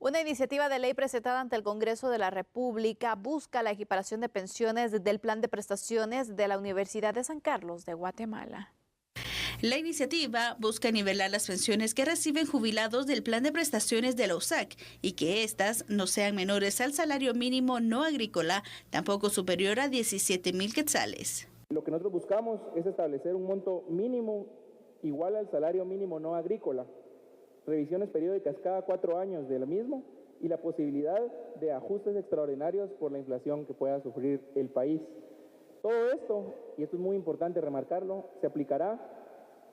Una iniciativa de ley presentada ante el Congreso de la República busca la equiparación de pensiones del plan de prestaciones de la Universidad de San Carlos de Guatemala. La iniciativa busca nivelar las pensiones que reciben jubilados del plan de prestaciones de la USAC y que éstas no sean menores al salario mínimo no agrícola, tampoco superior a 17,000 quetzales. Lo que nosotros buscamos es establecer un monto mínimo igual al salario mínimo no agrícola, revisiones periódicas cada 4 años de lo mismo y la posibilidad de ajustes extraordinarios por la inflación que pueda sufrir el país. Todo esto, y esto es muy importante remarcarlo, se aplicará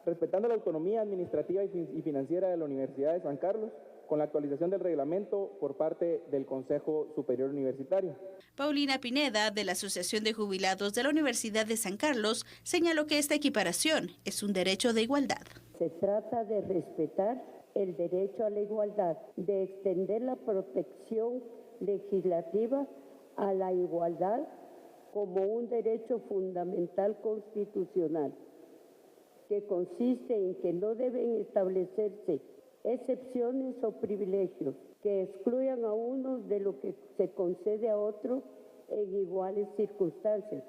respetando la autonomía administrativa y financiera de la Universidad de San Carlos, con la actualización del reglamento por parte del Consejo Superior Universitario. Paulina Pineda, de la Asociación de Jubilados de la Universidad de San Carlos, señaló que esta equiparación es un derecho de igualdad. Se trata de respetar el derecho a la igualdad, de extender la protección legislativa a la igualdad como un derecho fundamental constitucional, que consiste en que no deben establecerse excepciones o privilegios que excluyan a unos de lo que se concede a otros en iguales circunstancias.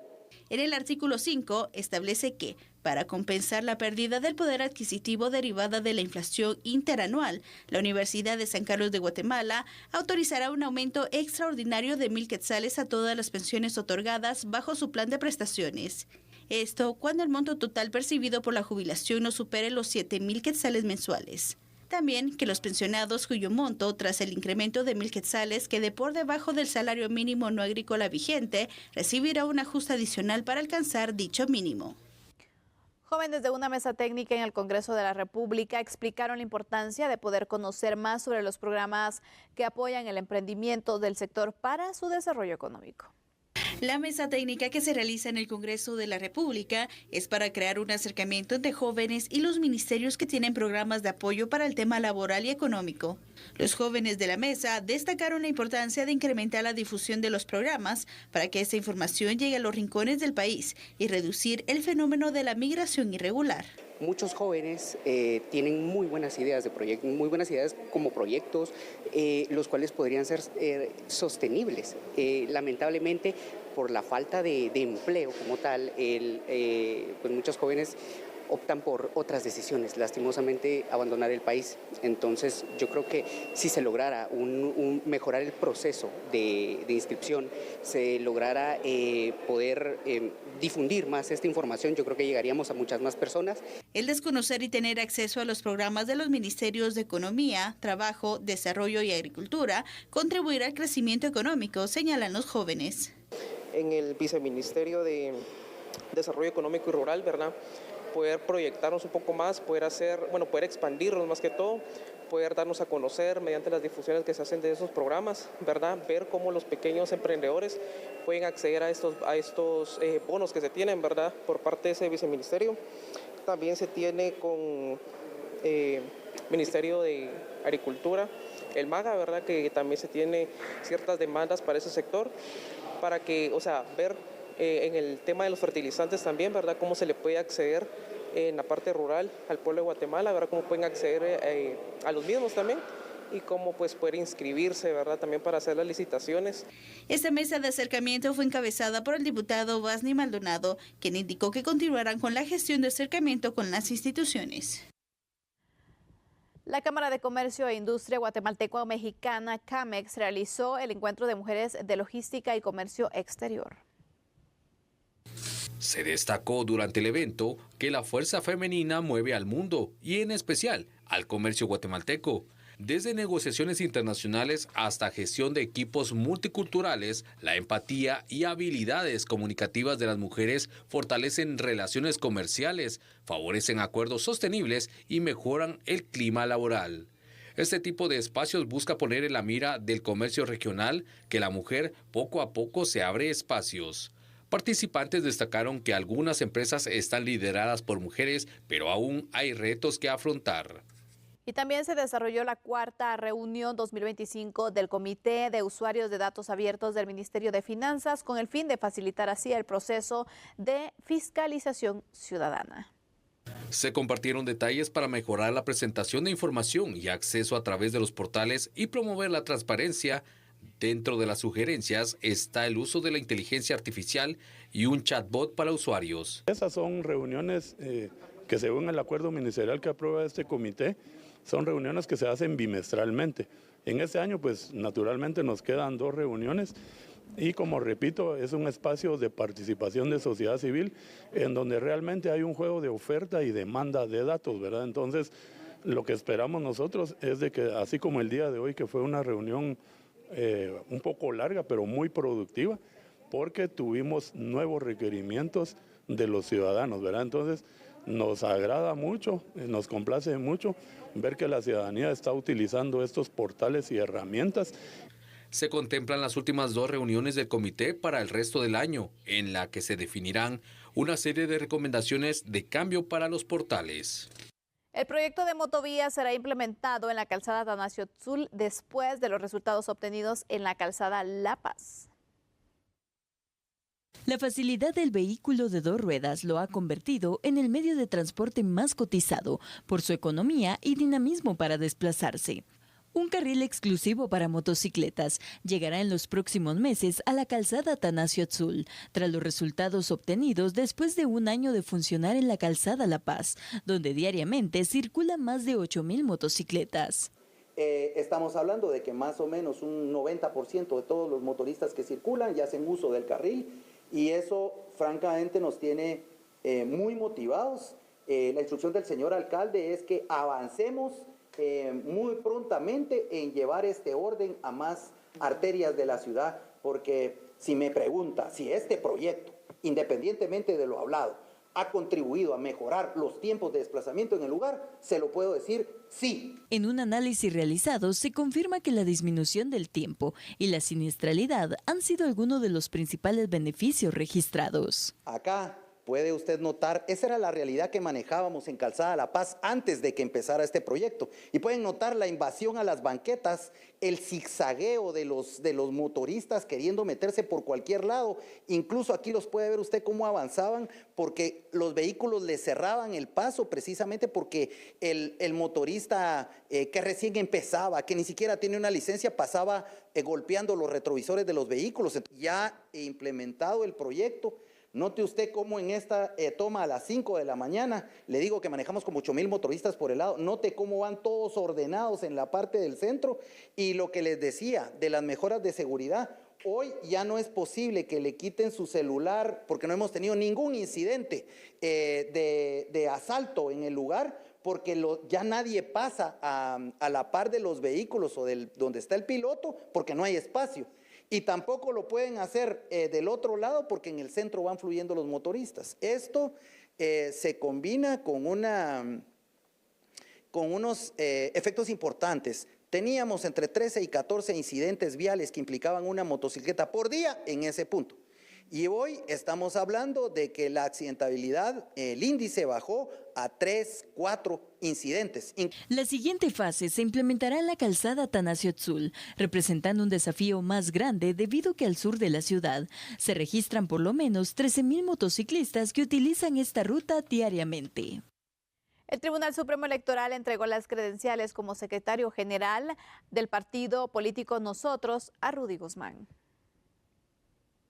En el artículo 5 establece que, para compensar la pérdida del poder adquisitivo derivada de la inflación interanual, la Universidad de San Carlos de Guatemala autorizará un aumento extraordinario de 1,000 quetzales a todas las pensiones otorgadas bajo su plan de prestaciones. Esto cuando el monto total percibido por la jubilación no supere los 7,000 quetzales mensuales. También que los pensionados cuyo monto, tras el incremento de 1,000 quetzales, quede por debajo del salario mínimo no agrícola vigente, recibirá un ajuste adicional para alcanzar dicho mínimo. Jóvenes de una mesa técnica en el Congreso de la República explicaron la importancia de poder conocer más sobre los programas que apoyan el emprendimiento del sector para su desarrollo económico. La mesa técnica que se realiza en el Congreso de la República es para crear un acercamiento entre jóvenes y los ministerios que tienen programas de apoyo para el tema laboral y económico. Los jóvenes de la mesa destacaron la importancia de incrementar la difusión de los programas para que esta información llegue a los rincones del país y reducir el fenómeno de la migración irregular. Muchos jóvenes tienen muy buenas ideas de proyectos, muy buenas ideas como proyectos, los cuales podrían ser sostenibles. Lamentablemente, por la falta de empleo como tal, pues muchos jóvenes optan por otras decisiones, lastimosamente abandonar el país. Entonces yo creo que si se lograra mejorar el proceso de inscripción, se lograra poder difundir más esta información, yo creo que llegaríamos a muchas más personas. El desconocer y tener acceso a los programas de los Ministerios de Economía, Trabajo, Desarrollo y Agricultura contribuirá al crecimiento económico, señalan los jóvenes. En el Viceministerio de Desarrollo Económico y Rural, ¿verdad?, poder proyectarnos un poco más, poder expandirnos más que todo, poder darnos a conocer mediante las difusiones que se hacen de esos programas, ¿verdad?, ver cómo los pequeños emprendedores pueden acceder a estos bonos que se tienen, ¿verdad?, por parte de ese viceministerio. También se tiene con Ministerio de Agricultura, el MAGA, ¿verdad?, que también se tiene ciertas demandas para ese sector, para que, ver en el tema de los fertilizantes también, ¿verdad?, cómo se le puede acceder en la parte rural al pueblo de Guatemala, ¿verdad?, cómo pueden acceder a los mismos también y cómo pues poder inscribirse, ¿verdad?, también para hacer las licitaciones. Esta mesa de acercamiento fue encabezada por el diputado Basni Maldonado, quien indicó que continuarán con la gestión de acercamiento con las instituciones. La Cámara de Comercio e Industria Guatemalteco-Mexicana, CAMEX, realizó el encuentro de mujeres de logística y comercio exterior. Se destacó durante el evento que la fuerza femenina mueve al mundo y en especial al comercio guatemalteco. Desde negociaciones internacionales hasta gestión de equipos multiculturales, la empatía y habilidades comunicativas de las mujeres fortalecen relaciones comerciales, favorecen acuerdos sostenibles y mejoran el clima laboral. Este tipo de espacios busca poner en la mira del comercio regional que la mujer poco a poco se abre espacios. Participantes destacaron que algunas empresas están lideradas por mujeres, pero aún hay retos que afrontar. Y también se desarrolló la cuarta reunión 2025 del Comité de Usuarios de Datos Abiertos del Ministerio de Finanzas, con el fin de facilitar así el proceso de fiscalización ciudadana. Se compartieron detalles para mejorar la presentación de información y acceso a través de los portales y promover la transparencia. Dentro de las sugerencias está el uso de la inteligencia artificial y un chatbot para usuarios. Esas son reuniones que según el acuerdo ministerial que aprueba este comité, son reuniones que se hacen bimestralmente. En este año, pues naturalmente nos quedan 2 reuniones y como repito, es un espacio de participación de sociedad civil en donde realmente hay un juego de oferta y demanda de datos, ¿verdad? Entonces, lo que esperamos nosotros es de que, así como el día de hoy, que fue una reunión un poco larga, pero muy productiva, porque tuvimos nuevos requerimientos de los ciudadanos, ¿verdad? Entonces, nos agrada mucho, nos complace mucho ver que la ciudadanía está utilizando estos portales y herramientas. Se contemplan las últimas 2 reuniones del comité para el resto del año, en la que se definirán una serie de recomendaciones de cambio para los portales. El proyecto de motovía será implementado en la calzada Atanasio Tzul después de los resultados obtenidos en la calzada La Paz. La facilidad del vehículo de 2 ruedas lo ha convertido en el medio de transporte más cotizado por su economía y dinamismo para desplazarse. Un carril exclusivo para motocicletas llegará en los próximos meses a la calzada Atanasio Tzul, tras los resultados obtenidos después de un año de funcionar en la calzada La Paz, donde diariamente circulan más de 8,000 motocicletas. Estamos hablando de que más o menos un 90% de todos los motoristas que circulan ya hacen uso del carril y eso francamente nos tiene muy motivados. La instrucción del señor alcalde es que avancemos muy prontamente en llevar este orden a más arterias de la ciudad, porque si me pregunta si este proyecto, independientemente de lo hablado, ha contribuido a mejorar los tiempos de desplazamiento en el lugar, se lo puedo decir sí. En un análisis realizado se confirma que la disminución del tiempo y la siniestralidad han sido algunos de los principales beneficios registrados. Acá puede usted notar, esa era la realidad que manejábamos en Calzada La Paz antes de que empezara este proyecto. Y pueden notar la invasión a las banquetas, el zigzagueo de los motoristas queriendo meterse por cualquier lado. Incluso aquí los puede ver usted cómo avanzaban, porque los vehículos les cerraban el paso precisamente porque el motorista que recién empezaba, que ni siquiera tiene una licencia, pasaba golpeando los retrovisores de los vehículos. Ya implementado el proyecto. Note usted cómo en esta toma a las 5 de la mañana, le digo que manejamos como 8,000 motoristas por el lado, note cómo van todos ordenados en la parte del centro y lo que les decía de las mejoras de seguridad, hoy ya no es posible que le quiten su celular porque no hemos tenido ningún incidente de asalto en el lugar porque ya nadie pasa a la par de los vehículos o donde está el piloto porque no hay espacio. Y tampoco lo pueden hacer del otro lado porque en el centro van fluyendo los motoristas. Esto se combina con unos efectos importantes. Teníamos entre 13 y 14 incidentes viales que implicaban una motocicleta por día en ese punto. Y hoy estamos hablando de que la accidentabilidad, el índice bajó a 3, 4 incidentes. La siguiente fase se implementará en la calzada Atanasio Tzul, representando un desafío más grande debido a que al sur de la ciudad se registran por lo menos 13,000 motociclistas que utilizan esta ruta diariamente. El Tribunal Supremo Electoral entregó las credenciales como secretario general del partido político Nosotros a Rudy Guzmán.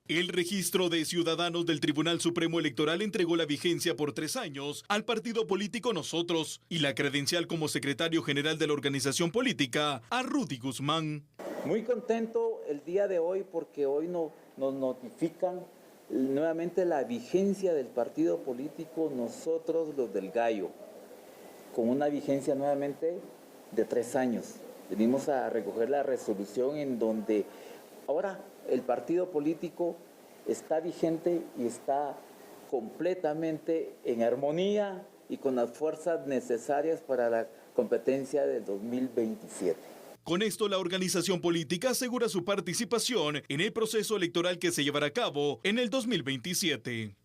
El registro de ciudadanos del Tribunal Supremo Electoral entregó la vigencia por 3 años al partido político Nosotros y la credencial como secretario general de la organización política a Rudy Guzmán. Muy contento el día de hoy porque hoy nos notifican nuevamente la vigencia del partido político Nosotros los del Gallo, con una vigencia nuevamente de 3 años. Venimos a recoger la resolución en donde ahora el partido político está vigente y está completamente en armonía y con las fuerzas necesarias para la competencia del 2027. Con esto, la organización política asegura su participación en el proceso electoral que se llevará a cabo en el 2027.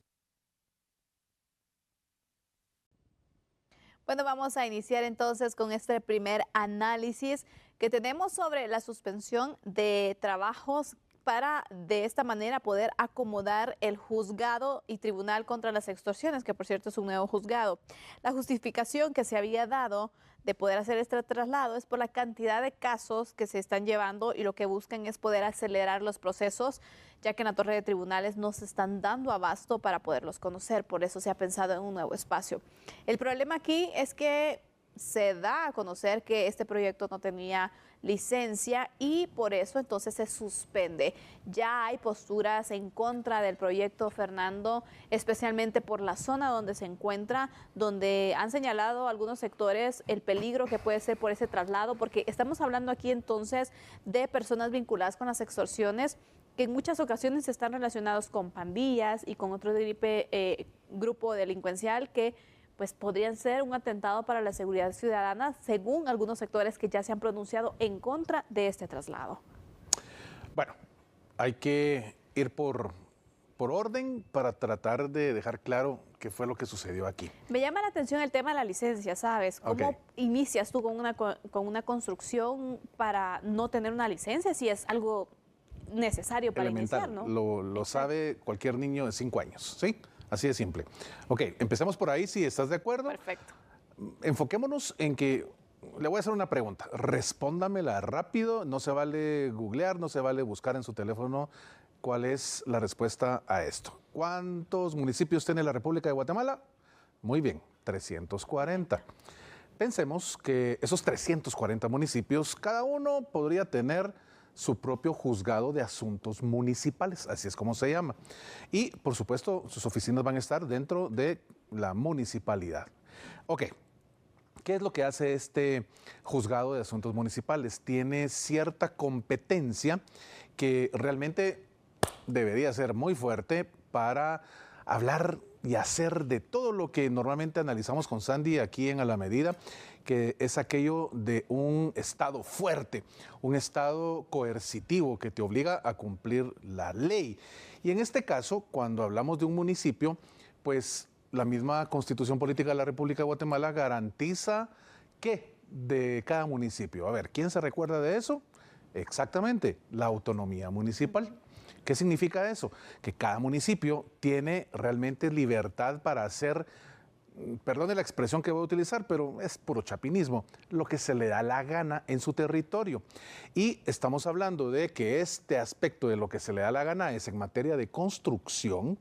Bueno, vamos a iniciar entonces con este primer análisis que tenemos sobre la suspensión de trabajos para de esta manera poder acomodar el juzgado y tribunal contra las extorsiones, que por cierto es un nuevo juzgado. La justificación que se había dado de poder hacer este traslado es por la cantidad de casos que se están llevando y lo que buscan es poder acelerar los procesos, ya que en la torre de tribunales no se están dando abasto para poderlos conocer. Por eso se ha pensado en un nuevo espacio. El problema aquí es que se da a conocer que este proyecto no tenía licencia y por eso entonces se suspende. Ya hay posturas en contra del proyecto, Fernando, especialmente por la zona donde se encuentra, donde han señalado algunos sectores el peligro que puede ser por ese traslado, porque estamos hablando aquí entonces de personas vinculadas con las extorsiones que en muchas ocasiones están relacionados con pandillas y con otro grupo delincuencial que pues podrían ser un atentado para la seguridad ciudadana, según algunos sectores que ya se han pronunciado en contra de este traslado. Bueno, hay que ir por orden para tratar de dejar claro qué fue lo que sucedió aquí. Me llama la atención el tema de la licencia, ¿sabes? ¿Cómo inicias tú con una construcción para no tener una licencia si es algo necesario para iniciar, ¿no? Lo sabe cualquier niño de 5 años, ¿sí? Así de simple. Ok, empecemos por ahí, si estás de acuerdo. Perfecto. Enfoquémonos en que, le voy a hacer una pregunta, respóndamela rápido, no se vale googlear, no se vale buscar en su teléfono cuál es la respuesta a esto. ¿Cuántos municipios tiene la República de Guatemala? Muy bien, 340. Pensemos que esos 340 municipios, cada uno podría tener su propio juzgado de asuntos municipales, así es como se llama. Y, por supuesto, sus oficinas van a estar dentro de la municipalidad. Ok, ¿qué es lo que hace este juzgado de asuntos municipales? Tiene cierta competencia que realmente debería ser muy fuerte para hablar y hacer de todo lo que normalmente analizamos con Sandy aquí en A la Medida, que es aquello de un Estado fuerte, un Estado coercitivo que te obliga a cumplir la ley. Y en este caso, cuando hablamos de un municipio, pues la misma Constitución Política de la República de Guatemala garantiza ¿qué? De cada municipio. A ver, ¿quién se recuerda de eso? Exactamente, la autonomía municipal. ¿Qué significa eso? Que cada municipio tiene realmente libertad para hacer, perdone la expresión que voy a utilizar, pero es puro chapinismo, lo que se le da la gana en su territorio. Y estamos hablando de que este aspecto de lo que se le da la gana es en materia de construcción.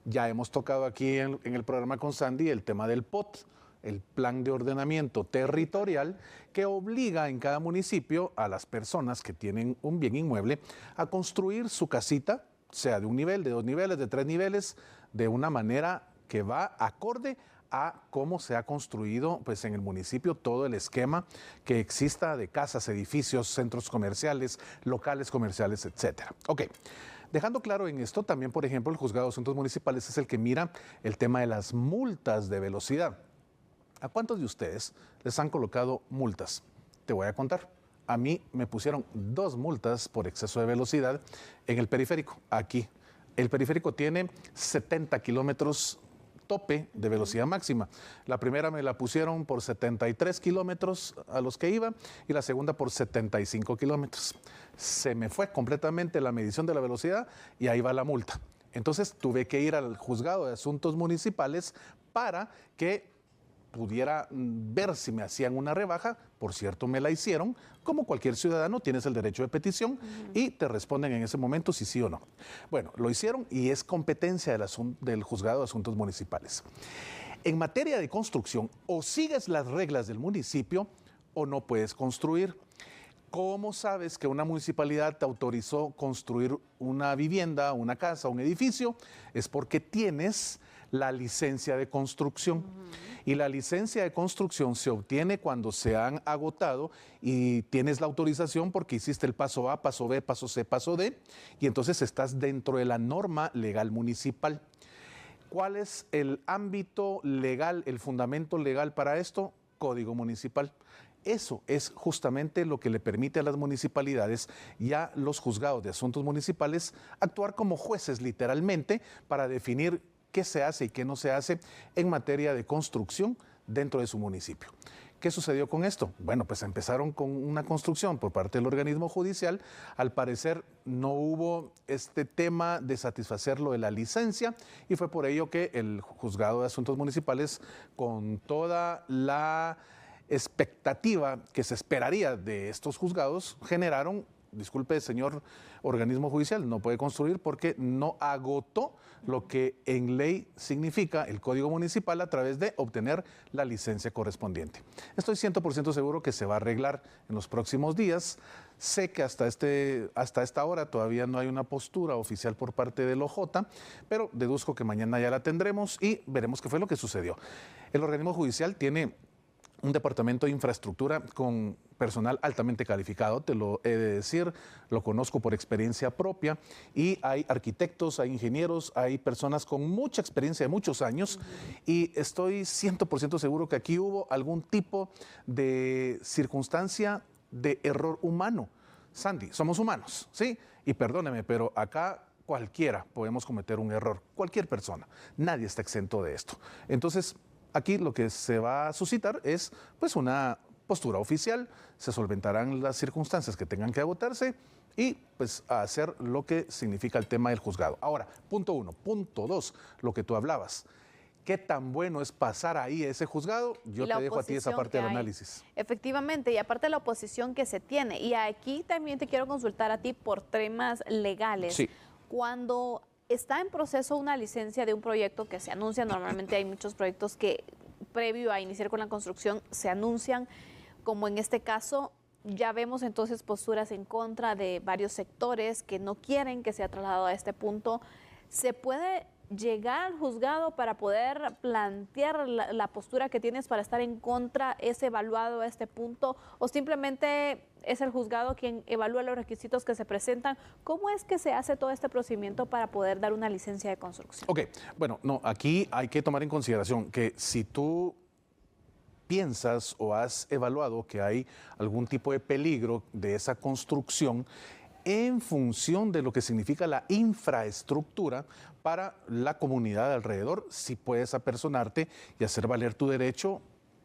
Ya hemos tocado aquí en el programa con Sandy el tema del POT, el Plan de Ordenamiento Territorial, que obliga en cada municipio a las personas que tienen un bien inmueble a construir su casita, sea de un nivel, de 2 niveles, de 3 niveles, de una manera que va acorde a cómo se ha construido pues, en el municipio todo el esquema que exista de casas, edificios, centros comerciales, locales comerciales, etcétera. Ok. Dejando claro en esto, también, por ejemplo, el Juzgado de Asuntos Municipales es el que mira el tema de las multas de velocidad. ¿A cuántos de ustedes les han colocado multas? Te voy a contar. A mí me pusieron 2 multas por exceso de velocidad en el periférico, aquí. El periférico tiene 70 kilómetros tope de velocidad máxima. La primera me la pusieron por 73 kilómetros a los que iba y la segunda por 75 kilómetros. Se me fue completamente la medición de la velocidad y ahí va la multa. Entonces tuve que ir al Juzgado de Asuntos Municipales para que pudiera ver si me hacían una rebaja. Por cierto, me la hicieron. Como cualquier ciudadano, tienes el derecho de petición y te responden en ese momento si sí o no. Bueno, lo hicieron y es competencia del Juzgado de Asuntos Municipales. En materia de construcción, o sigues las reglas del municipio o no puedes construir. ¿Cómo sabes que una municipalidad te autorizó construir una vivienda, una casa, un edificio? Es porque tienes la licencia de construcción. Y la licencia de construcción se obtiene cuando se han agotado y tienes la autorización porque hiciste el paso A, paso B, paso C, paso D, y entonces estás dentro de la norma legal municipal. ¿Cuál es el ámbito legal, el fundamento legal para esto? Código municipal. Eso es justamente lo que le permite a las municipalidades y a los juzgados de asuntos municipales actuar como jueces literalmente para definir qué se hace y qué no se hace en materia de construcción dentro de su municipio. ¿Qué sucedió con esto? Bueno, pues empezaron con una construcción por parte del organismo judicial. Al parecer no hubo este tema de satisfacerlo de la licencia y fue por ello que el Juzgado de Asuntos Municipales, con toda la expectativa que se esperaría de estos juzgados, generaron, disculpe, señor organismo judicial, no puede construir porque no agotó lo que en ley significa el Código Municipal a través de obtener la licencia correspondiente. Estoy 100% seguro que se va a arreglar en los próximos días. Sé que hasta esta hora todavía no hay una postura oficial por parte del OJ, pero deduzco que mañana ya la tendremos y veremos qué fue lo que sucedió. El organismo judicial tiene un departamento de infraestructura con personal altamente calificado, te lo he de decir, lo conozco por experiencia propia, y hay arquitectos, hay ingenieros, hay personas con mucha experiencia de muchos años, y estoy 100% seguro que aquí hubo algún tipo de circunstancia de error humano. Sandy, somos humanos, ¿sí? Y perdóneme, pero acá cualquiera podemos cometer un error, cualquier persona, nadie está exento de esto. Entonces, aquí lo que se va a suscitar es pues una postura oficial, se solventarán las circunstancias que tengan que agotarse y pues a hacer lo que significa el tema del juzgado. Ahora, punto 1. Punto 2, lo que tú hablabas. ¿Qué tan bueno es pasar ahí ese juzgado? Yo te dejo a ti esa parte del análisis. Efectivamente, y aparte de la oposición que se tiene. Y aquí también te quiero consultar a ti por temas legales. Sí. Cuando está en proceso una licencia de un proyecto que se anuncia, normalmente hay muchos proyectos que previo a iniciar con la construcción se anuncian, como en este caso, ya vemos entonces posturas en contra de varios sectores que no quieren que sea trasladado a este punto. ¿Se puede llegar al juzgado para poder plantear la postura que tienes para estar en contra? ¿Es evaluado a este punto o simplemente es el juzgado quien evalúa los requisitos que se presentan? ¿Cómo es que se hace todo este procedimiento para poder dar una licencia de construcción? Ok, bueno, no, aquí hay que tomar en consideración que si tú piensas o has evaluado que hay algún tipo de peligro de esa construcción, en función de lo que significa la infraestructura para la comunidad de alrededor, si puedes apersonarte y hacer valer tu derecho.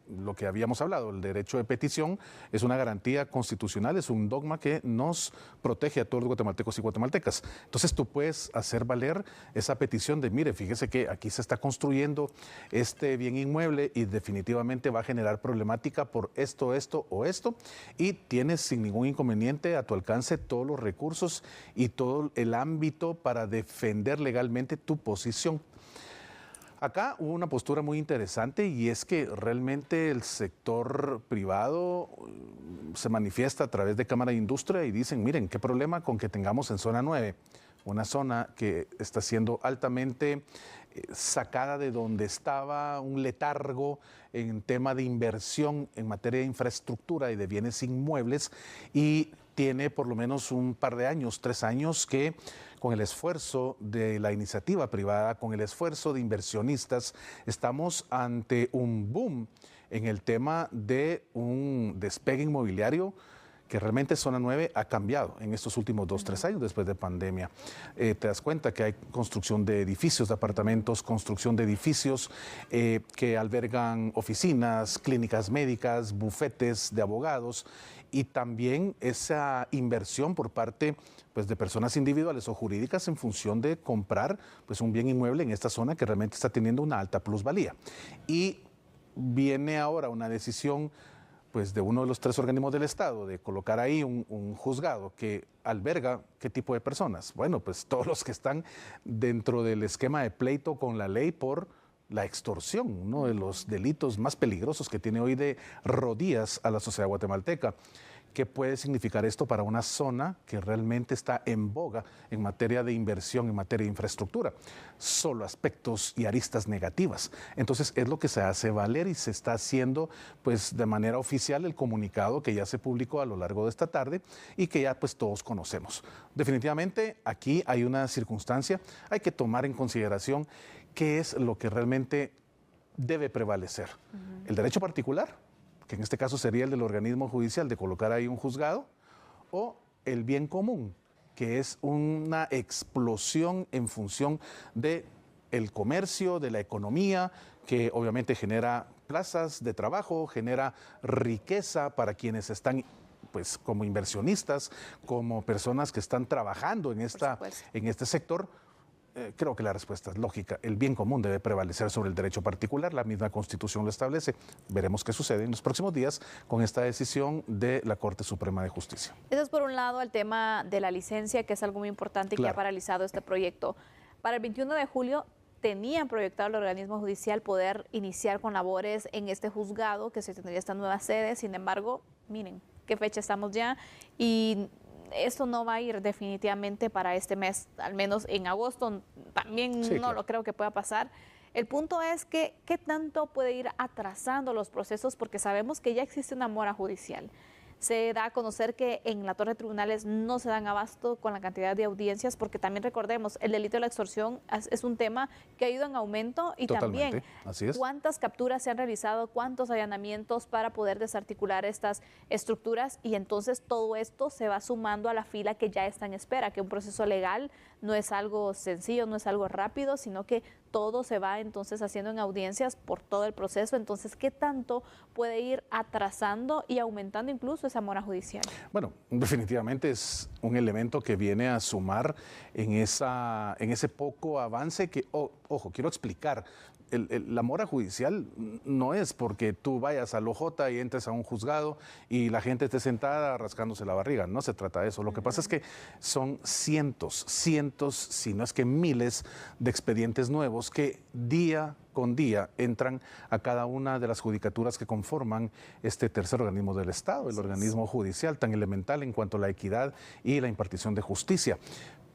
Lo que habíamos hablado, el derecho de petición es una garantía constitucional, es un dogma que nos protege a todos los guatemaltecos y guatemaltecas. Entonces tú puedes hacer valer esa petición de, mire, fíjese que aquí se está construyendo este bien inmueble y definitivamente va a generar problemática por esto, esto o esto, y tienes sin ningún inconveniente a tu alcance todos los recursos y todo el ámbito para defender legalmente tu posición. Acá hubo una postura muy interesante y es que realmente el sector privado se manifiesta a través de Cámara de Industria y dicen, miren, qué problema con que tengamos en zona 9, una zona que está siendo altamente sacada de donde estaba, un letargo en tema de inversión en materia de infraestructura y de bienes inmuebles, y tiene por lo menos un par de años, 3 años, que con el esfuerzo de la iniciativa privada, con el esfuerzo de inversionistas, estamos ante un boom en el tema de un despegue inmobiliario que realmente Zona 9 ha cambiado en estos últimos 2-3 años después de pandemia. Te das cuenta que hay construcción de edificios, de apartamentos, construcción de edificios que albergan oficinas, clínicas médicas, bufetes de abogados, y también esa inversión por parte pues, de personas individuales o jurídicas en función de comprar pues, un bien inmueble en esta zona que realmente está teniendo una alta plusvalía. Y viene ahora una decisión pues, de uno de los 3 organismos del Estado de colocar ahí un juzgado que alberga ¿qué tipo de personas? Bueno, pues todos los que están dentro del esquema de pleito con la ley por la extorsión, uno de los delitos más peligrosos que tiene hoy de rodillas a la sociedad guatemalteca. ¿Qué puede significar esto para una zona que realmente está en boga en materia de inversión, en materia de infraestructura? Solo aspectos y aristas negativas. Entonces es lo que se hace valer y se está haciendo pues de manera oficial el comunicado que ya se publicó a lo largo de esta tarde y que ya pues todos conocemos. Definitivamente aquí hay una circunstancia, hay que tomar en consideración qué es lo que realmente debe prevalecer. El derecho particular, que en este caso sería el del organismo judicial de colocar ahí un juzgado, o el bien común, que es una explosión en función del comercio, de la economía, que obviamente genera plazas de trabajo, genera riqueza para quienes están pues como inversionistas, como personas que están trabajando en este sector. Creo que la respuesta es lógica. El bien común debe prevalecer sobre el derecho particular. La misma Constitución lo establece. Veremos qué sucede en los próximos días con esta decisión de la Corte Suprema de Justicia. Eso es por un lado el tema de la licencia, que es algo muy importante y que ha paralizado este proyecto. Para el 21 de julio tenían proyectado el organismo judicial poder iniciar con labores en este juzgado, que se tendría esta nueva sede. Sin embargo, miren qué fecha estamos ya y esto no va a ir definitivamente para este mes, al menos en agosto también no lo creo que pueda pasar. El punto es que qué tanto puede ir atrasando los procesos, porque sabemos que ya existe una mora judicial. Se da a conocer que en la torre de tribunales no se dan abasto con la cantidad de audiencias, porque también recordemos, el delito de la extorsión es un tema que ha ido en aumento y también cuántas capturas se han realizado, cuántos allanamientos para poder desarticular estas estructuras, y entonces todo esto se va sumando a la fila que ya está en espera, que un proceso legal no es algo sencillo, no es algo rápido, sino que todo se va entonces haciendo en audiencias por todo el proceso. Entonces, ¿qué tanto puede ir atrasando y aumentando incluso esa mora judicial? Bueno, definitivamente es un elemento que viene a sumar en ese poco avance que, ojo, quiero explicar. La mora judicial no es porque tú vayas al OJ y entres a un juzgado y la gente esté sentada rascándose la barriga. No se trata de eso. Lo que pasa es que son cientos, si no es que miles de expedientes nuevos que día con día entran a cada una de las judicaturas que conforman este tercer organismo del Estado, el organismo judicial, tan elemental en cuanto a la equidad y la impartición de justicia.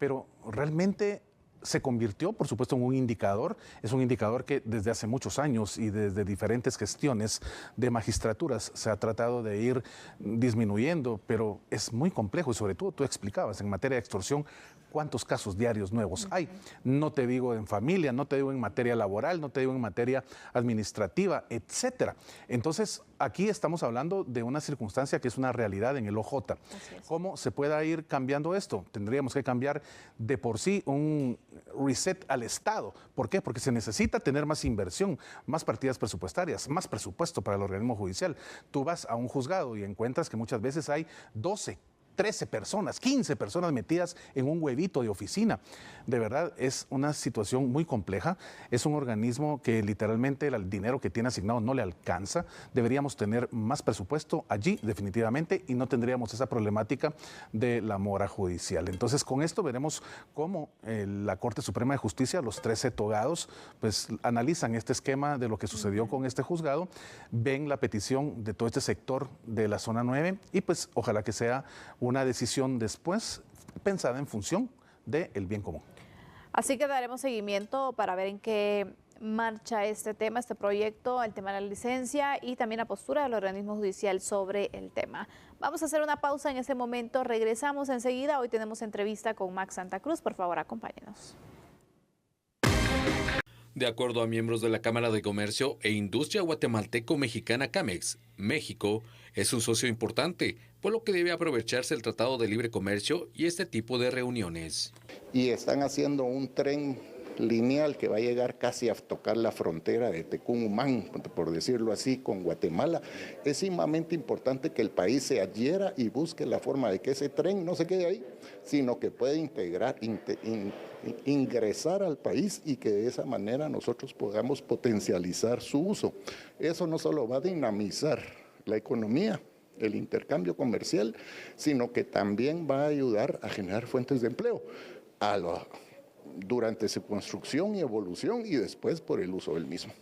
Pero realmente se convirtió, por supuesto, en un indicador. Es un indicador que desde hace muchos años y desde diferentes gestiones de magistraturas se ha tratado de ir disminuyendo, pero es muy complejo y sobre todo tú explicabas en materia de extorsión cuántos casos diarios nuevos hay. No te digo en familia, no te digo en materia laboral, no te digo en materia administrativa, etcétera. Entonces, aquí estamos hablando de una circunstancia que es una realidad en el OJ. ¿Cómo se pueda ir cambiando esto? Tendríamos que cambiar de por sí un reset al Estado. ¿Por qué? Porque se necesita tener más inversión, más partidas presupuestarias, más presupuesto para el organismo judicial. Tú vas a un juzgado y encuentras que muchas veces hay 12, 13 personas, 15 personas metidas en un huevito de oficina. De verdad, es una situación muy compleja. Es un organismo que literalmente el dinero que tiene asignado no le alcanza. Deberíamos tener más presupuesto allí, definitivamente, y no tendríamos esa problemática de la mora judicial. Entonces, con esto veremos cómo la Corte Suprema de Justicia, los 13 togados, pues analizan este esquema de lo que sucedió con este juzgado, ven la petición de todo este sector de la zona 9 y pues ojalá que sea una decisión después pensada en función del bien común. Así que daremos seguimiento para ver en qué marcha este tema, este proyecto, el tema de la licencia y también la postura del organismo judicial sobre el tema. Vamos a hacer una pausa en este momento, regresamos enseguida. Hoy tenemos entrevista con Max Santa Cruz, por favor acompáñenos. De acuerdo a miembros de la Cámara de Comercio e Industria Guatemalteco-Mexicana CAMEX, México es un socio importante, por lo que debe aprovecharse el Tratado de Libre Comercio y este tipo de reuniones. Y están haciendo un tren lineal que va a llegar casi a tocar la frontera de Tecumumán, por decirlo así, con Guatemala. Es sumamente importante que el país se adhiera y busque la forma de que ese tren no se quede ahí, sino que pueda ingresar al país y que de esa manera nosotros podamos potencializar su uso. Eso no solo va a dinamizar la economía, el intercambio comercial, sino que también va a ayudar a generar fuentes de empleo durante su construcción y evolución y después por el uso del mismo.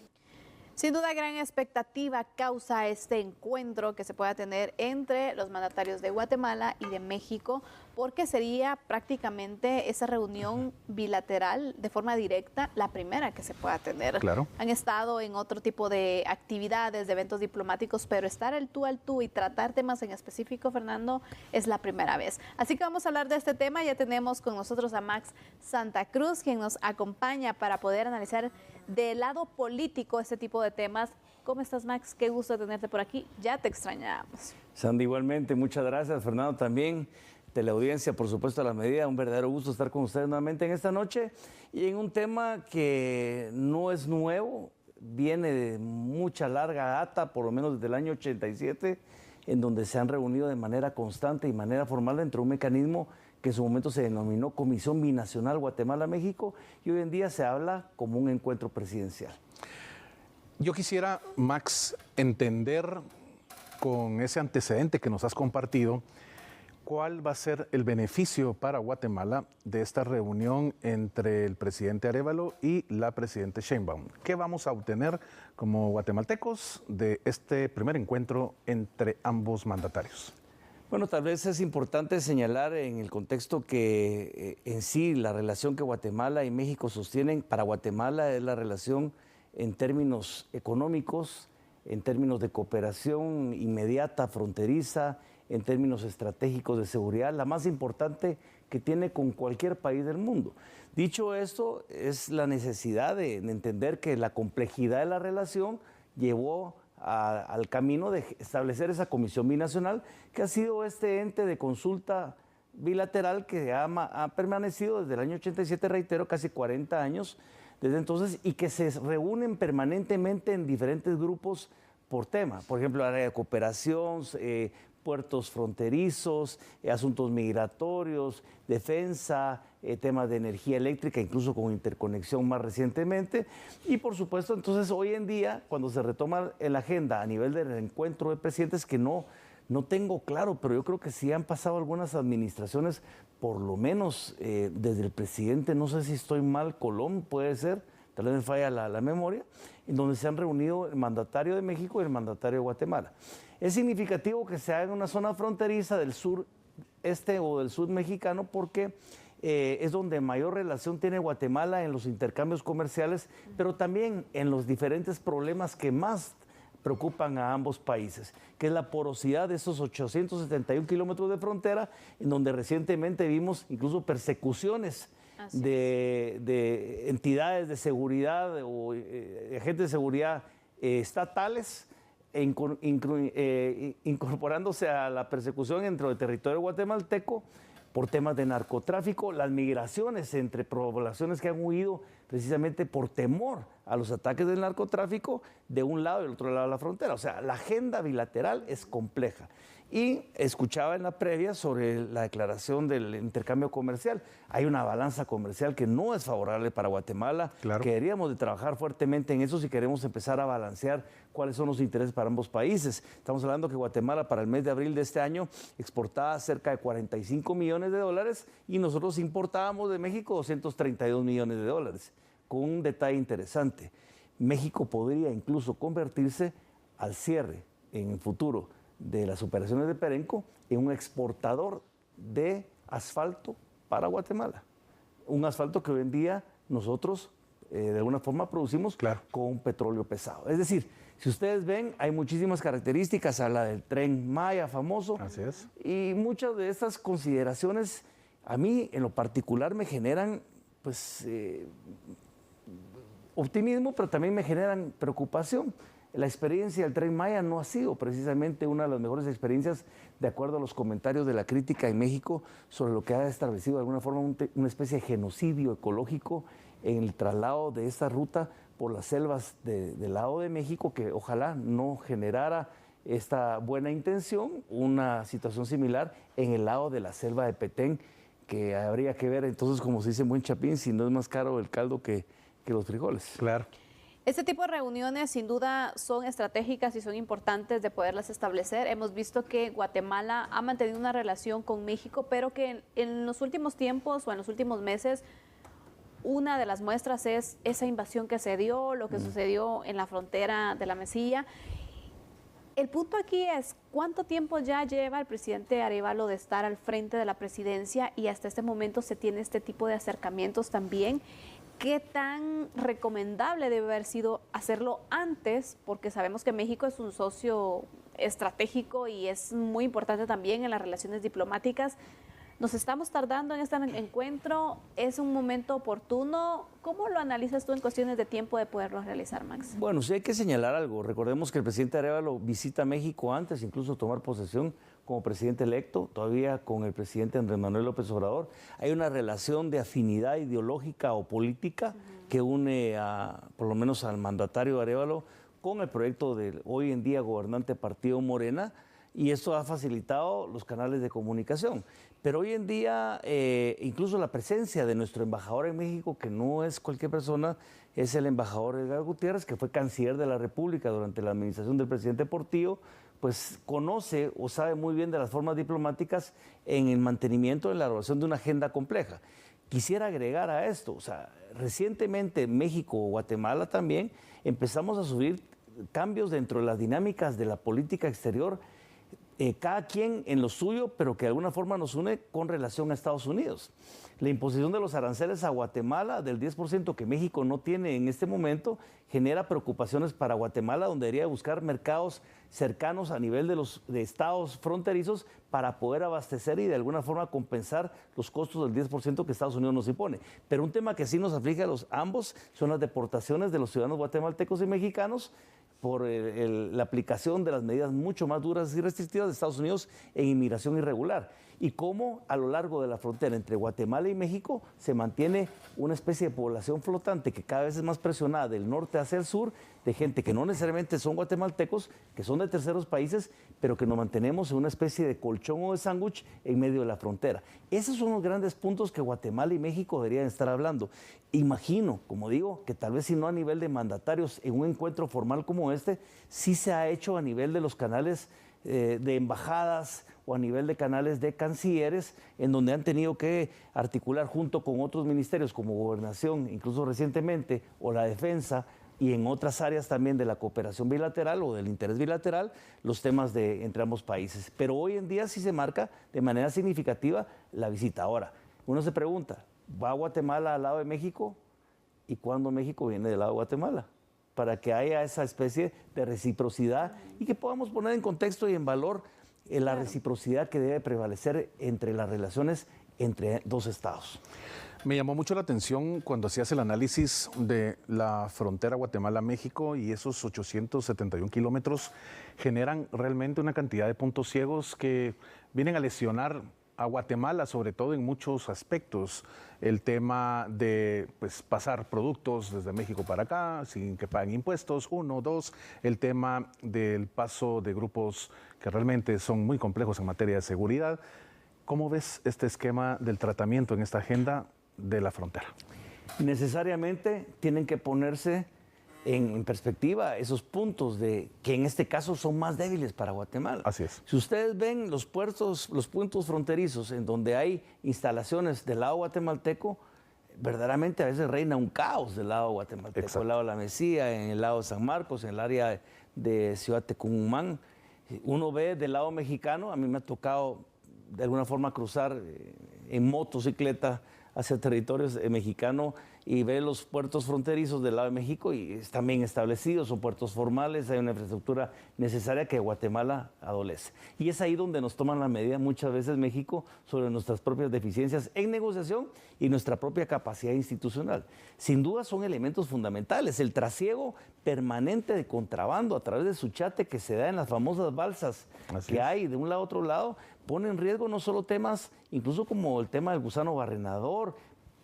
Sin duda, gran expectativa causa este encuentro que se pueda tener entre los mandatarios de Guatemala y de México, porque sería prácticamente esa reunión bilateral de forma directa la primera que se pueda tener. Claro. Han estado en otro tipo de actividades, de eventos diplomáticos, pero estar al tú y tratar temas en específico, Fernando, es la primera vez. Así que vamos a hablar de este tema. Ya tenemos con nosotros a Max Santa Cruz, quien nos acompaña para poder analizar del lado político este tipo de temas. ¿Cómo estás, Max? Qué gusto tenerte por aquí. Ya te extrañábamos. Sandy, igualmente, muchas gracias. Fernando, también. Teleaudiencia, por supuesto, a la medida. Un verdadero gusto estar con ustedes nuevamente en esta noche y en un tema que no es nuevo. viene de mucha larga data, por lo menos desde el año 87, en donde se han reunido de manera constante y manera formal dentro de un mecanismo que en su momento se denominó Comisión Binacional Guatemala-México, y hoy en día se habla como un encuentro presidencial. Yo quisiera, Max, entender con ese antecedente que nos has compartido, ¿cuál va a ser el beneficio para Guatemala de esta reunión entre el presidente Arévalo y la presidenta Sheinbaum? ¿Qué vamos a obtener como guatemaltecos de este primer encuentro entre ambos mandatarios? Bueno, tal vez es importante señalar en el contexto que en sí la relación que Guatemala y México sostienen, para Guatemala es la relación en términos económicos, en términos de cooperación inmediata, fronteriza, en términos estratégicos de seguridad, la más importante que tiene con cualquier país del mundo. Dicho esto, es la necesidad de entender que la complejidad de la relación llevó al camino de establecer esa comisión binacional, que ha sido este ente de consulta bilateral que ha permanecido desde el año 87, reitero, casi 40 años desde entonces, y que se reúnen permanentemente en diferentes grupos por tema. Por ejemplo, área de cooperación, puertos fronterizos, asuntos migratorios, defensa, temas de energía eléctrica, incluso con interconexión más recientemente. Y por supuesto, entonces hoy en día, cuando se retoma la agenda a nivel del encuentro de presidentes, que no tengo claro, pero yo creo que sí han pasado algunas administraciones, por lo menos desde el presidente, no sé si estoy mal, Colón puede ser, tal vez me falla la memoria, en donde se han reunido el mandatario de México y el mandatario de Guatemala. Es significativo que se haga en una zona fronteriza del sureste o del sur mexicano, porque es donde mayor relación tiene Guatemala en los intercambios comerciales, pero también en los diferentes problemas que más preocupan a ambos países, que es la porosidad de esos 871 kilómetros de frontera, en donde recientemente vimos incluso persecuciones de entidades de seguridad o agentes de seguridad estatales, incorporándose a la persecución dentro del territorio guatemalteco por temas de narcotráfico, las migraciones entre poblaciones que han huido precisamente por temor a los ataques del narcotráfico de un lado y del otro lado de la frontera. O sea, la agenda bilateral es compleja. Y escuchaba en la previa sobre la declaración del intercambio comercial. Hay una balanza comercial que no es favorable para Guatemala. Claro. Que deberíamos de trabajar fuertemente en eso si queremos empezar a balancear cuáles son los intereses para ambos países. Estamos hablando que Guatemala para el mes de abril de este año exportaba cerca de 45 millones de dólares y nosotros importábamos de México 232 millones de dólares. Con un detalle interesante, México podría incluso convertirse al cierre en el futuro de las operaciones de Perenco en un exportador de asfalto para Guatemala. Un asfalto que hoy en día nosotros de alguna forma producimos con petróleo pesado. Es decir, si ustedes ven, hay muchísimas características, habla del Tren Maya famoso. Así es. Y muchas de estas consideraciones a mí en lo particular me generan pues optimismo, pero también me generan preocupación. La experiencia del Tren Maya no ha sido precisamente una de las mejores experiencias, de acuerdo a los comentarios de la crítica en México, sobre lo que ha establecido de alguna forma una especie de genocidio ecológico en el traslado de esta ruta por las selvas del lado de México, que ojalá no generara esta buena intención, una situación similar en el lado de la selva de Petén, que habría que ver entonces, como se dice en buen chapín, si no es más caro el caldo que los frijoles. Claro. Este tipo de reuniones sin duda son estratégicas y son importantes de poderlas establecer. Hemos visto que Guatemala ha mantenido una relación con México, pero que en los últimos tiempos o en los últimos meses, una de las muestras es esa invasión que se dio, lo que sucedió en la frontera de la Mesilla. El punto aquí es, ¿cuánto tiempo ya lleva el presidente Arévalo de estar al frente de la presidencia y hasta este momento se tiene este tipo de acercamientos también? ¿Qué tan recomendable debe haber sido hacerlo antes? Porque sabemos que México es un socio estratégico y es muy importante también en las relaciones diplomáticas. ¿Nos estamos tardando en este encuentro? ¿Es un momento oportuno? ¿Cómo lo analizas tú en cuestiones de tiempo de poderlo realizar, Max? Bueno, sí hay que señalar algo. Recordemos que el presidente Arévalo visita México antes, incluso tomar posesión, como presidente electo, todavía con el presidente Andrés Manuel López Obrador. Hay una relación de afinidad ideológica o política que une por lo menos al mandatario Arévalo con el proyecto del hoy en día gobernante partido Morena, y esto ha facilitado los canales de comunicación. Pero hoy en día, incluso la presencia de nuestro embajador en México, que no es cualquier persona, es el embajador Edgar Gutiérrez, que fue canciller de la República durante la administración del presidente Portillo, pues conoce o sabe muy bien de las formas diplomáticas en el mantenimiento, en la elaboración de una agenda compleja. Quisiera agregar a esto, o sea, recientemente México o Guatemala también empezamos a subir cambios dentro de las dinámicas de la política exterior, cada quien en lo suyo, pero que de alguna forma nos une con relación a Estados Unidos. La imposición de los aranceles a Guatemala del 10% que México no tiene en este momento genera preocupaciones para Guatemala, donde debería buscar mercados cercanos a nivel de estados fronterizos para poder abastecer y de alguna forma compensar los costos del 10% que Estados Unidos nos impone. Pero un tema que sí nos aflige a ambos son las deportaciones de los ciudadanos guatemaltecos y mexicanos por la aplicación de las medidas mucho más duras y restrictivas de Estados Unidos en inmigración irregular, y cómo a lo largo de la frontera entre Guatemala y México se mantiene una especie de población flotante que cada vez es más presionada del norte hacia el sur, de gente que no necesariamente son guatemaltecos, que son de terceros países, pero que nos mantenemos en una especie de colchón o de sándwich en medio de la frontera. Esos son los grandes puntos que Guatemala y México deberían estar hablando. Imagino, como digo, que tal vez si no a nivel de mandatarios en un encuentro formal como este, sí se ha hecho a nivel de los canales de embajadas o a nivel de canales de cancilleres, en donde han tenido que articular junto con otros ministerios como Gobernación, incluso recientemente, o la Defensa, y en otras áreas también de la cooperación bilateral o del interés bilateral, los temas entre ambos países. Pero hoy en día sí se marca de manera significativa la visita. Ahora, uno se pregunta, ¿va Guatemala al lado de México? ¿Y cuándo México viene del lado de Guatemala? Para que haya esa especie de reciprocidad y que podamos poner en contexto y en valor la reciprocidad que debe prevalecer entre las relaciones entre dos estados. Me llamó mucho la atención cuando hacías el análisis de la frontera Guatemala-México, y esos 871 kilómetros generan realmente una cantidad de puntos ciegos que vienen a lesionar a Guatemala, sobre todo en muchos aspectos. El tema de pasar productos desde México para acá sin que paguen impuestos, 1, 2, el tema del paso de grupos que realmente son muy complejos en materia de seguridad. ¿Cómo ves este esquema del tratamiento en esta agenda de la frontera? Necesariamente tienen que ponerse en perspectiva esos puntos que en este caso son más débiles para Guatemala. Así es. Si ustedes ven los puntos fronterizos en donde hay instalaciones del lado guatemalteco, verdaderamente a veces reina un caos del lado guatemalteco. Exacto. El lado de la Mesía, en el lado de San Marcos, en el área de Ciudad Tecumán. Uno ve del lado mexicano, a mí me ha tocado de alguna forma cruzar en motocicleta hacia territorios mexicanos y ver los puertos fronterizos del lado de México, y están bien establecidos, son puertos formales, hay una infraestructura necesaria que Guatemala adolece. Y es ahí donde nos toman la medida muchas veces México sobre nuestras propias deficiencias en negociación y nuestra propia capacidad institucional. Sin duda son elementos fundamentales. El trasiego permanente de contrabando a través de Suchate que se da en las famosas balsas hay de un lado a otro lado, pone en riesgo no solo temas, incluso como el tema del gusano barrenador,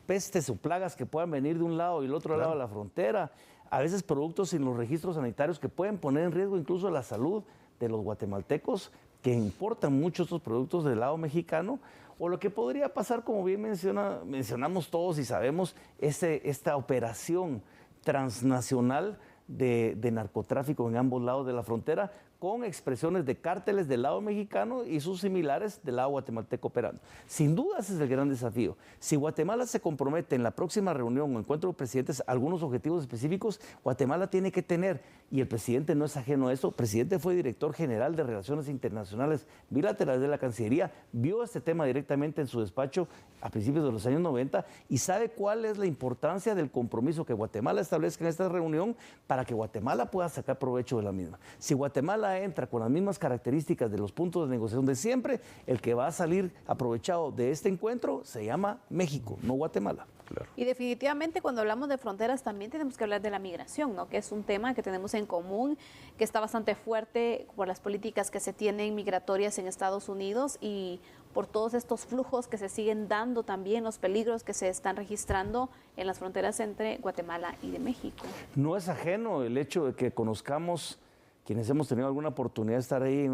pestes o plagas que puedan venir de un lado y el otro lado de la frontera, a veces productos sin los registros sanitarios que pueden poner en riesgo incluso la salud de los guatemaltecos que importan muchos estos productos del lado mexicano, o lo que podría pasar, como bien mencionamos todos y sabemos, esta operación transnacional de narcotráfico en ambos lados de la frontera, con expresiones de cárteles del lado mexicano y sus similares del lado guatemalteco operando. Sin duda ese es el gran desafío. Si Guatemala se compromete en la próxima reunión o encuentro de presidentes a algunos objetivos específicos, Guatemala tiene que tener, y el presidente no es ajeno a eso, el presidente fue director general de Relaciones Internacionales Bilaterales de la Cancillería, vio este tema directamente en su despacho a principios de los años 90 y sabe cuál es la importancia del compromiso que Guatemala establezca en esta reunión para que Guatemala pueda sacar provecho de la misma. Si Guatemala Guatemala entra con las mismas características de los puntos de negociación de siempre, el que va a salir aprovechado de este encuentro se llama México, no Guatemala. Claro. Y definitivamente cuando hablamos de fronteras también tenemos que hablar de la migración, ¿no? Que es un tema que tenemos en común, que está bastante fuerte por las políticas que se tienen migratorias en Estados Unidos y por todos estos flujos que se siguen dando también, los peligros que se están registrando en las fronteras entre Guatemala y de México. No es ajeno el hecho de que conozcamos, quienes hemos tenido alguna oportunidad de estar ahí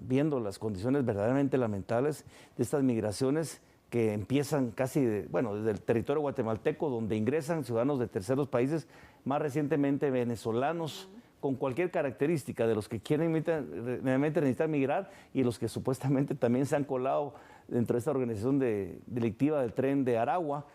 viendo las condiciones verdaderamente lamentables de estas migraciones que empiezan casi, desde el territorio guatemalteco, donde ingresan ciudadanos de terceros países, más recientemente venezolanos, con cualquier característica de los que quieren realmente necesitar migrar y los que supuestamente también se han colado dentro de esta organización delictiva del Tren de Aragua,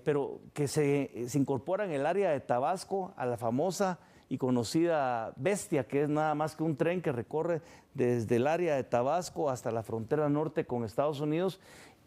pero que se incorporan en el área de Tabasco a la famosa y conocida Bestia, que es nada más que un tren que recorre desde el área de Tabasco hasta la frontera norte con Estados Unidos.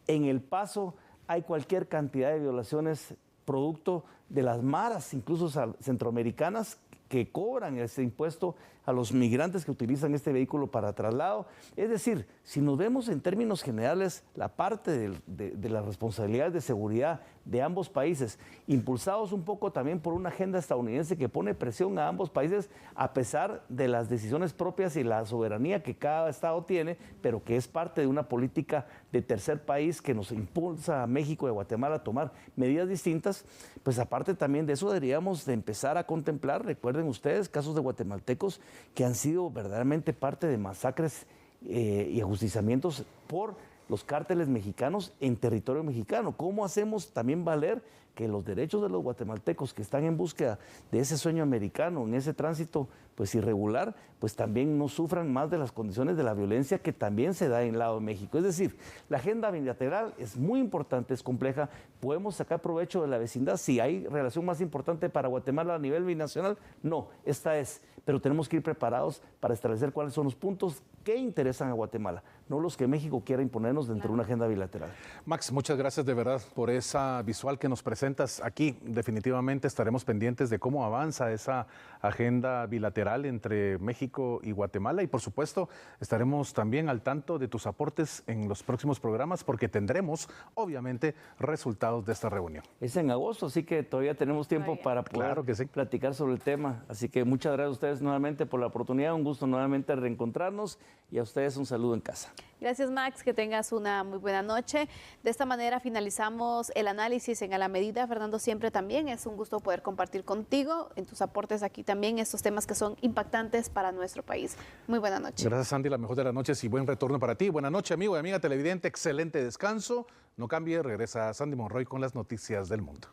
En El Paso hay cualquier cantidad de violaciones producto de las maras, incluso centroamericanas, que cobran ese impuesto a los migrantes que utilizan este vehículo para traslado. Es decir, si nos vemos en términos generales, la parte de las responsabilidades de seguridad de ambos países, impulsados un poco también por una agenda estadounidense que pone presión a ambos países a pesar de las decisiones propias y la soberanía que cada estado tiene, pero que es parte de una política de tercer país que nos impulsa a México y a Guatemala a tomar medidas distintas, pues aparte también de eso deberíamos de empezar a contemplar, recuerden ustedes, casos de guatemaltecos que han sido verdaderamente parte de masacres y ajusticiamientos por los cárteles mexicanos en territorio mexicano. ¿Cómo hacemos también valer que los derechos de los guatemaltecos que están en búsqueda de ese sueño americano, en ese tránsito pues irregular, pues también no sufran más de las condiciones de la violencia que también se da en el lado de México? Es decir, la agenda bilateral es muy importante, es compleja, podemos sacar provecho de la vecindad. Si hay relación más importante para Guatemala a nivel binacional, no, esta es, pero tenemos que ir preparados para establecer cuáles son los puntos que interesan a Guatemala, no los que México quiera imponernos dentro de una agenda bilateral. Max, muchas gracias de verdad por esa visual que nos presentas aquí. Definitivamente estaremos pendientes de cómo avanza esa agenda bilateral entre México y Guatemala y por supuesto estaremos también al tanto de tus aportes en los próximos programas porque tendremos obviamente resultados de esta reunión. Es en agosto, así que todavía tenemos tiempo para poder platicar sobre el tema. Así que muchas gracias a ustedes nuevamente por la oportunidad, un gusto nuevamente reencontrarnos y a ustedes un saludo en casa. Gracias, Max, que tengas una muy buena noche. De esta manera finalizamos el análisis en A la Medida. Fernando, siempre también es un gusto poder compartir contigo en tus aportes aquí también estos temas que son impactantes para nuestro país. Muy buena noche. Gracias, Sandy, la mejor de las noches y buen retorno para ti. Buena noche, amigo y amiga televidente, excelente descanso. No cambie, regresa Sandy Monroy con las noticias del mundo.